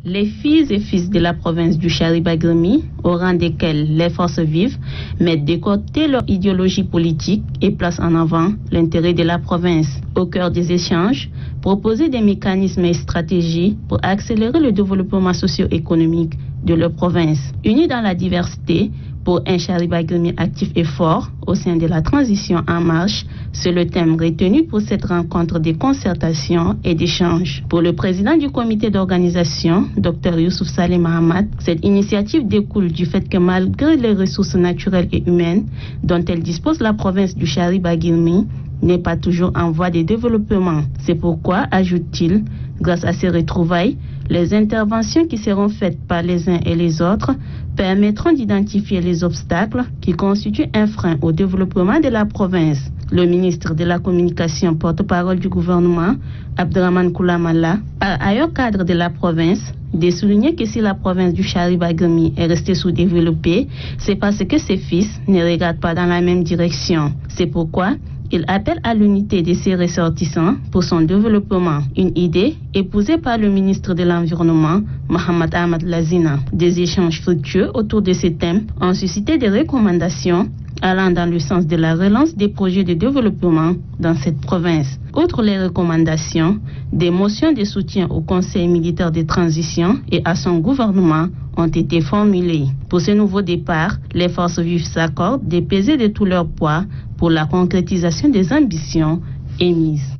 Les filles et fils de la province du Charibagrimi, au rang desquels les forces vives, mettent de côté leur idéologie politique et placent en avant l'intérêt de la province. Au cœur des échanges, proposer des mécanismes et stratégies pour accélérer le développement socio-économique de leur province. Unis dans la diversité, pour un Charibagrimi actif et fort au sein de la transition en marche, c'est le thème retenu pour cette rencontre de concertation et d'échange. Pour le président du comité d'organisation, Dr Youssouf Saleh Mahamat, cette initiative découle du fait que malgré les ressources naturelles et humaines dont elle dispose, la province du Charibagrimi n'est pas toujours en voie de développement. C'est pourquoi, ajoute-t-il, grâce à ces retrouvailles, les interventions qui seront faites par les uns et les autres permettront d'identifier les obstacles qui constituent un frein au développement de la province. Le ministre de la Communication, porte-parole du gouvernement, Abdraman Koulamala, par ailleurs cadre de la province, de souligner que si la province du Charibagrimi est restée sous-développée, c'est parce que ses fils ne regardent pas dans la même direction. C'est pourquoi il appelle à l'unité de ses ressortissants pour son développement. Une idée épousée par le ministre de l'Environnement, Mohamed Ahmad Lazina. Des échanges fructueux autour de ces thèmes ont suscité des recommandations allant dans le sens de la relance des projets de développement dans cette province. Outre les recommandations, des motions de soutien au Conseil militaire de transition et à son gouvernement ont été formulées. Pour ce nouveau départ, les forces vives s'accordent de peser de tout leur poids pour la concrétisation des ambitions émises.